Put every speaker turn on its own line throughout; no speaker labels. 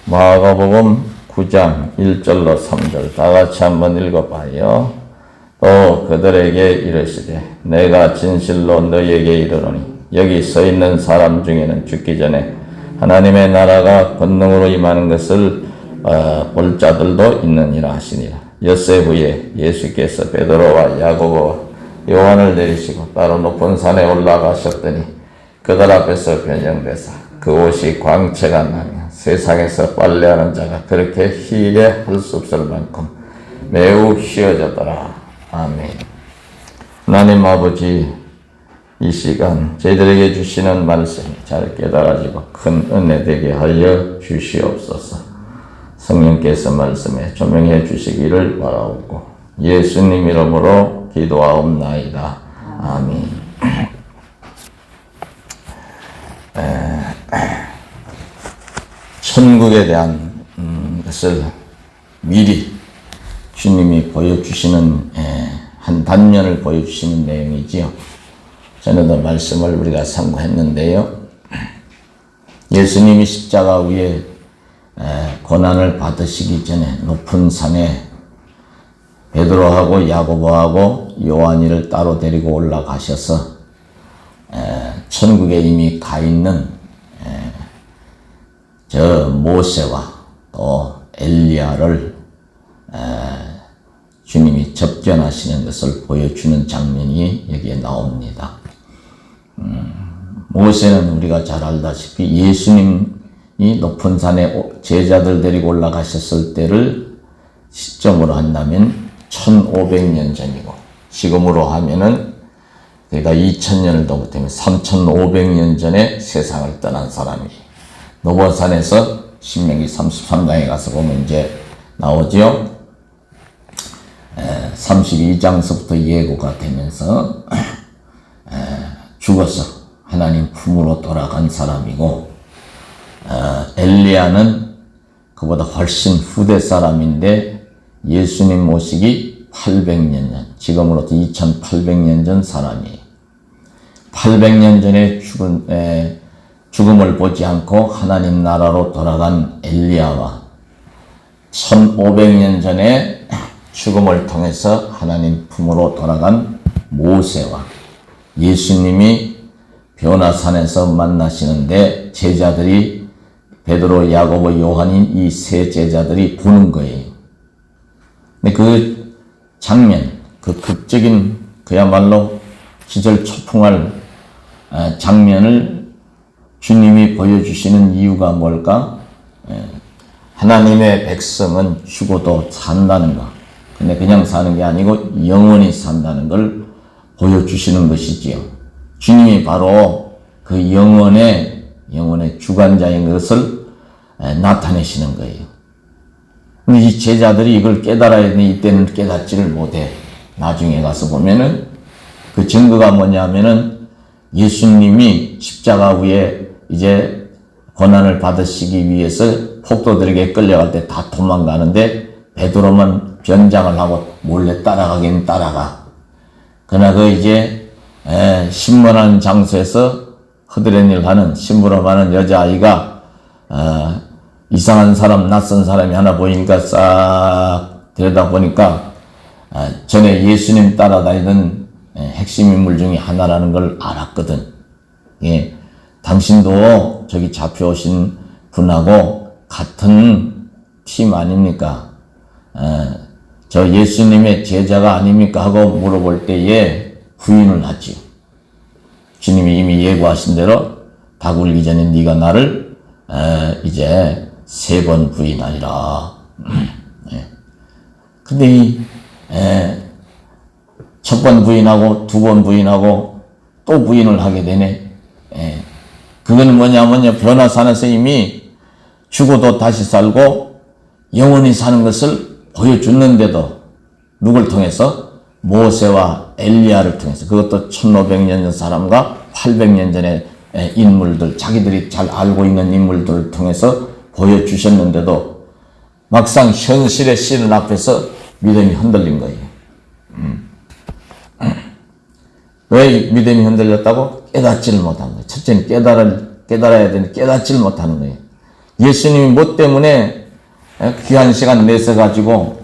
마가복음 9장 1절로 3절 다 같이 한번 읽어봐요. 또 그들에게 이르시되 내가 진실로 너희에게 이르노니 여기 서 있는 사람 중에는 죽기 전에 하나님의 나라가 권능으로 임하는 것을 볼 자들도 있느니라 하시니라. 엿새 후에 예수께서 베드로와 야고보와 요한을 내리시고 따로 높은 산에 올라가셨더니 그들 앞에서 변형되사 그 옷이 광채가 나며 세상에서 빨래하는 자가 그렇게 희게 할 수 없을 만큼 매우 희어졌더라. 아멘. 하나님 아버지, 이 시간 저희들에게 주시는 말씀이 잘 깨달아지고 큰 은혜 되게 하여 주시옵소서. 성령께서 말씀에 조명해 주시기를 바라옵고 예수님 이름으로 기도하옵나이다. 아멘. 천국에 대한 것을 미리 주님이 보여주시는 한 단면을 보여주시는 내용이지요. 전에도 말씀을 우리가 상고했는데요. 예수님이 십자가 위에 고난을 받으시기 전에 높은 산에 베드로하고 야고보하고 요한이를 따로 데리고 올라가셔서 천국에 이미 가 있는 저 모세와 또 엘리야를 주님이 접견하시는 것을 보여주는 장면이 여기에 나옵니다. 모세는 우리가 잘 알다시피 예수님이 높은 산에 제자들 데리고 올라가셨을 때를 시점으로 한다면 1500년 전이고 지금으로 하면은 그러니까 2000년을 더 못하면 3500년 전에 세상을 떠난 사람이에요. 노보산에서 신명기 33장에 가서 보면 이제 나오죠. 32장서부터 예고가 되면서 죽어서 하나님 품으로 돌아간 사람이고 엘리야는 그보다 훨씬 후대 사람인데 예수님 모시기 800년 전, 지금으로부터 2800년 전 사람이에요. 800년 전에 죽음을 보지 않고 하나님 나라로 돌아간 엘리야와 1500년 전에 죽음을 통해서 하나님 품으로 돌아간 모세와 예수님이 변화산에서 만나시는데 제자들이 베드로, 야고보, 요한인 이 세 제자들이 보는 거예요. 근데 그 장면, 그 극적인 그야말로 기절 초풍할 장면을 주님이 보여주시는 이유가 뭘까? 하나님의 백성은 죽어도 산다는 것. 근데 그냥 사는 게 아니고 영원히 산다는 걸 보여주시는 것이지요. 주님이 바로 그 영원의 주관자인 것을 나타내시는 거예요. 근데 이 제자들이 이걸 깨달아야 되는데 이때는 깨닫지를 못해. 나중에 가서 보면은 그 증거가 뭐냐면은 예수님이 십자가 위에 이제 고난을 받으시기 위해서 폭도들에게 끌려갈 때 다 도망가는데 베드로만 변장을 하고 몰래 따라가긴 따라가. 그러나 그 이제 신문하는 장소에서 허드렛 일 하는 심부름하는 여자아이가 이상한 사람, 낯선 사람이 하나 보이니까 싹 들여다보니까 전에 예수님 따라다니던 핵심 인물 중에 하나라는 걸 알았거든. 예, 당신도 저기 잡혀오신 분하고 같은 팀 아닙니까? 저 예수님의 제자가 아닙니까? 하고 물어볼 때에 부인을 하지요. 주님이 이미 예고하신 대로 닭 울기 전에 네가 나를 이제 3번 부인하리라. 근데 첫 번 부인하고 2번 부인하고 또 부인을 하게 되네. 그거는 뭐냐면요, 변화산에서 이미 죽어도 다시 살고 영원히 사는 것을 보여줬는데도 누굴 통해서? 모세와 엘리야를 통해서. 그것도 1500년 전 사람과 800년 전의 인물들, 자기들이 잘 알고 있는 인물들을 통해서 보여주셨는데도 막상 현실의 시련 앞에서 믿음이 흔들린 거예요. 왜 믿음이 흔들렸다고? 깨닫지를 못한 거예요. 첫째는 깨달아야 되는데 깨닫지를 못하는 거예요. 예수님이 뭐 때문에 귀한 시간 내서가지고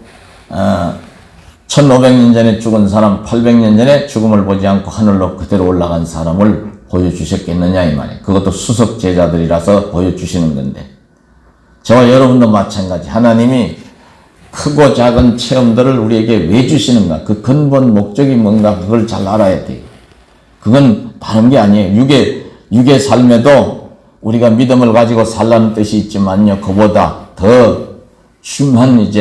1500년 전에 죽은 사람, 800년 전에 죽음을 보지 않고 하늘로 그대로 올라간 사람을 보여주셨겠느냐 이 말이에요. 그것도 수석 제자들이라서 보여주시는 건데, 저와 여러분도 마찬가지. 하나님이 크고 작은 체험들을 우리에게 왜 주시는가, 그 근본 목적이 뭔가, 그걸 잘 알아야 돼요. 그건 다른 게 아니에요. 육의 삶에도 우리가 믿음을 가지고 살라는 뜻이 있지만요, 그보다 더 중요한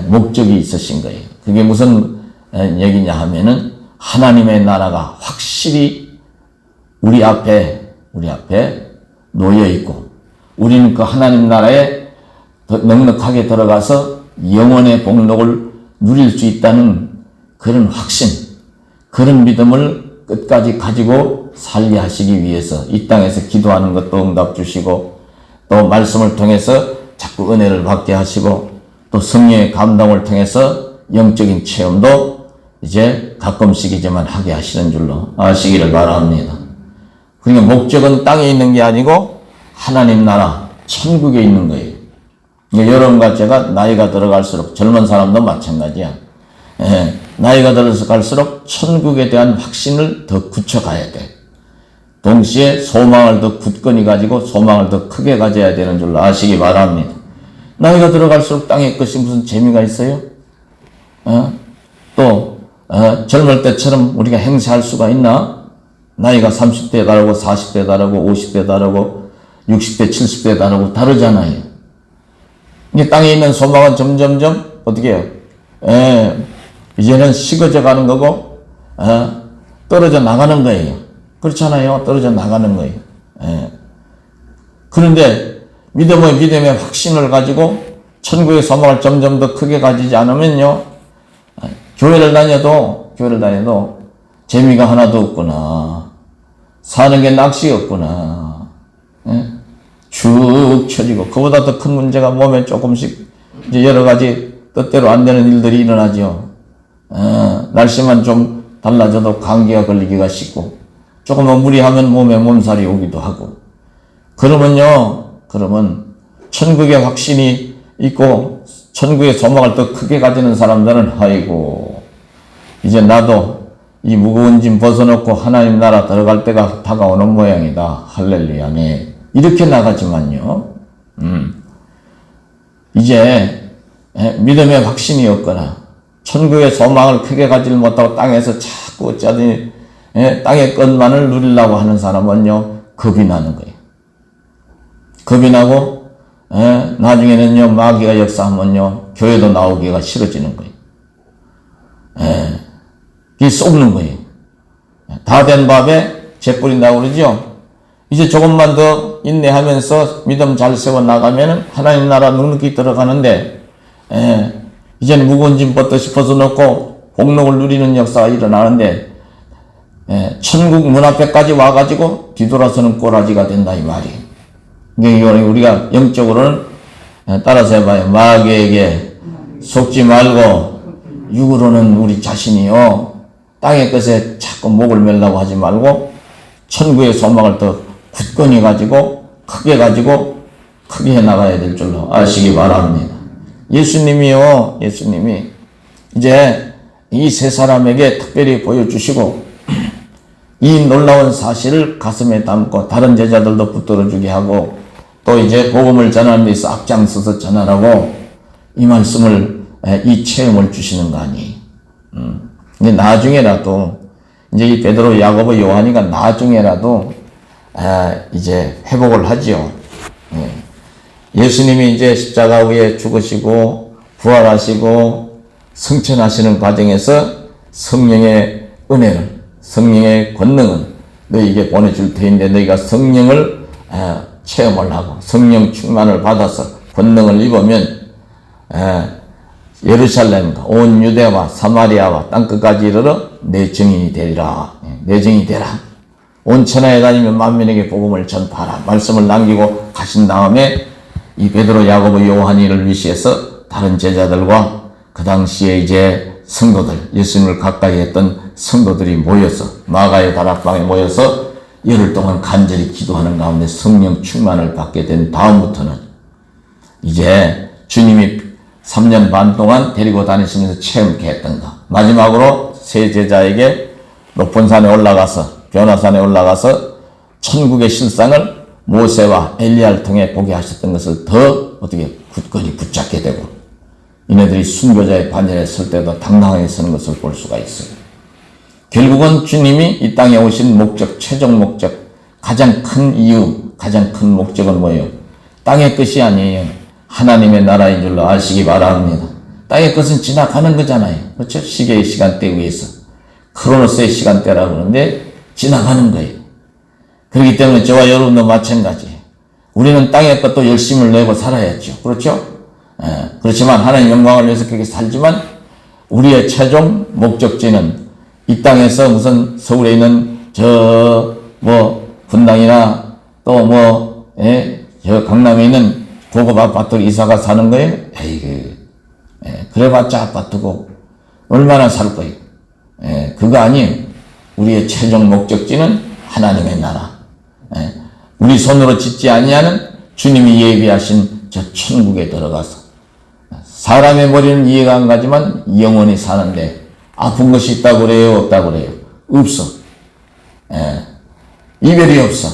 목적이 있으신 거예요. 그게 무슨 얘기냐 하면은, 하나님의 나라가 확실히 우리 앞에 놓여 있고, 우리는 그 하나님 나라에 더 넉넉하게 들어가서 영원의 복록을 누릴 수 있다는 그런 확신, 그런 믿음을 끝까지 가지고 살게 하시기 위해서 이 땅에서 기도하는 것도 응답 주시고, 또 말씀을 통해서 자꾸 은혜를 받게 하시고, 또 성령의 감동을 통해서 영적인 체험도 이제 가끔씩이지만 하게 하시는 줄로 아시기를 바랍니다. 그러니까 목적은 땅에 있는 게 아니고 하나님 나라 천국에 있는 거예요. 여러분과 제가 나이가 들어갈수록, 젊은 사람도 마찬가지야. 나이가 들어갈수록 천국에 대한 확신을 더 굳혀가야 돼. 동시에 소망을 더 굳건히 가지고 소망을 더 크게 가져야 되는 줄로 아시기 바랍니다. 나이가 들어갈수록 땅의 것이 무슨 재미가 있어요? 젊을 때처럼 우리가 행세할 수가 있나? 나이가 30대에 다르고 40대에 다르고 50대에 다르고 60대 70대에 다르고 다르잖아요. 이 땅에 있는 소망은 점점점 어떻게 해요? 이제는 식어져 가는 거고, 떨어져 나가는 거예요. 그렇잖아요. 떨어져 나가는 거예요. 그런데 믿음의 확신을 가지고 천국의 소망을 점점 더 크게 가지지 않으면요, 교회를 다녀도 재미가 하나도 없구나. 사는 게 낚시 없구나. 축 처지고, 그보다 더 큰 문제가 몸에 조금씩 이제 여러 가지 뜻대로 안 되는 일들이 일어나죠. 날씨만 좀 달라져도 감기가 걸리기가 쉽고, 조금만 무리하면 몸에 몸살이 오기도 하고. 그러면 천국의 확신이 있고 천국의 소망을 더 크게 가지는 사람들은, 아이고, 이제 나도 이 무거운 짐 벗어놓고 하나님 나라 들어갈 때가 다가오는 모양이다. 할렐루야네. 이렇게 나가지만요, 이제 믿음의 확신이 없거나 천국의 소망을 크게 가지를 못하고 땅에서 자꾸 어쩌니 땅의 것만을 누리려고 하는 사람은요, 겁이 나는 거예요. 겁이 나고, 나중에는요, 마귀가 역사하면요, 교회도 나오기가 싫어지는 거예요. 이게 속는 거예요. 다 된 밥에 재 뿌린다고 그러죠? 이제 조금만 더 인내하면서 믿음 잘 세워 나가면은 하나님 나라 넉넉히 들어가는데, 이제는 무거운 짐 벗어놓고 복록을 누리는 역사가 일어나는데, 천국 문 앞에까지 와가지고 뒤돌아서는 꼬라지가 된다 이 말이에요. 우리가 영적으로는 따라서 해봐요. 마귀에게 속지 말고, 육으로는 우리 자신이요, 땅의 것에 자꾸 목을 매려고 하지 말고 천국의 소망을 더 굳건히 가지고 크게 해나가야 될 줄로 아시기 바랍니다. 예수님이 이제 이 세 사람에게 특별히 보여주시고, 이 놀라운 사실을 가슴에 담고 다른 제자들도 붙들어주게 하고, 또 이제 복음을 전하는 데 있어 앞장서서 전하라고 이 말씀을, 이 체험을 주시는 거 아니에요. 근데 나중에라도 이제 이 베드로, 야고보, 요한이가 나중에라도 이제 회복을 하지요. 예수님이 이제 십자가 위에 죽으시고 부활하시고 승천하시는 과정에서 성령의 은혜를, 성령의 권능은 너희에게 보내줄 터인데, 너희가 성령을 체험을 하고 성령 충만을 받아서 권능을 입으면 예루살렘과 온 유대와 사마리아와 땅끝까지 이르러 내 증인이 되리라. 내 증인이 되라. 온 천하에 다니면 만민에게 복음을 전파하라. 말씀을 남기고 가신 다음에 이 베드로, 야고보, 요한이를 위시해서 다른 제자들과 그 당시에 이제 성도들, 예수님을 가까이 했던 성도들이 모여서 마가의 다락방에 모여서 열흘 동안 간절히 기도하는 가운데 성령 충만을 받게 된 다음부터는 이제 주님이 3년 반 동안 데리고 다니시면서 체험케 했던 거, 마지막으로 세 제자에게 높은 산에 올라가서, 변화산에 올라가서 천국의 실상을 모세와 엘리야를 통해 보게 하셨던 것을 더 어떻게 굳건히 붙잡게 되고, 이네들이 순교자의 반열에 설 때도 당당하게 서는 것을 볼 수가 있어요. 결국은 주님이 이 땅에 오신 목적, 최종 목적, 가장 큰 이유, 가장 큰 목적은 뭐예요? 땅의 것이 아니에요. 하나님의 나라인 줄로 아시기 바랍니다. 땅의 것은 지나가는 거잖아요. 그렇죠? 시계의 시간대 위에서. 크로노스의 시간대라고 하는데 지나가는 거예요. 그렇기 때문에 저와 여러분도 마찬가지예요. 우리는 땅의 것도 열심을 내고 살아야죠. 그렇죠? 그렇지만 하나님 영광을 위해서 그렇게 살지만 우리의 최종 목적지는 이 땅에서 무슨 서울에 있는 분당이나 또 저 강남에 있는 고급 아파트 이사가 사는 거예요? 에이그, 그래봤자 아파트고 얼마나 살 거예요? 그거 아니에요. 우리의 최종 목적지는 하나님의 나라. 우리 손으로 짓지 아니하는 주님이 예비하신 저 천국에 들어가서 사람의 머리는 이해가 안 가지만 영원히 사는데 아픈 것이 있다고 그래요? 없다고 그래요? 없어. 이별이 없어.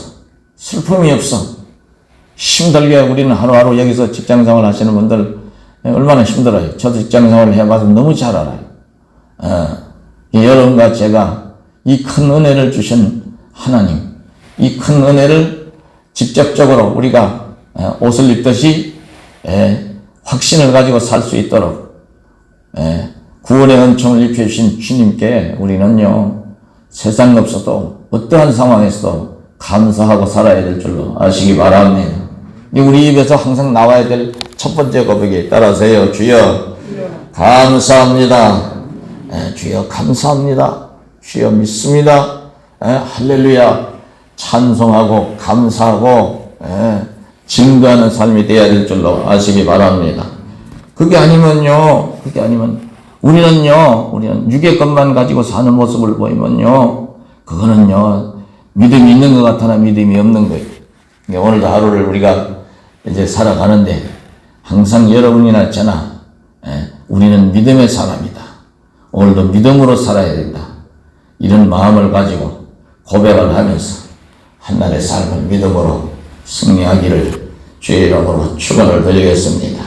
슬픔이 없어. 힘들게 우리는 하루하루 여기서 직장생활 하시는 분들 얼마나 힘들어요. 저도 직장생활을 해봐서 너무 잘 알아요. 여러분과 제가 이 큰 은혜를 주신 하나님, 이 큰 은혜를 직접적으로 우리가 옷을 입듯이 확신을 가지고 살 수 있도록 구원의 은총을 입혀주신 주님께 우리는요, 세상 없어도 어떠한 상황에서도 감사하고 살아야 될 줄로 아시기 바랍니다. 우리 입에서 항상 나와야 될 첫 번째 고백에 따라서요. 주여 감사합니다. 주여 감사합니다. 주여 믿습니다. 할렐루야. 찬송하고 감사하고 증거하는 삶이 되어야 될 줄로 아시기 바랍니다. 그게 아니면 우리는 육의 것만 가지고 사는 모습을 보이면요, 그거는요, 믿음이 있는 것 같으나 믿음이 없는 거예요. 오늘도 하루를 우리가 이제 살아가는데 항상 여러분이나 저나 우리는 믿음의 사람이다. 오늘도 믿음으로 살아야 된다. 이런 마음을 가지고 고백을 하면서 한날의 삶을 믿음으로 승리하기를 주의 이름으로 축원을 드리겠습니다.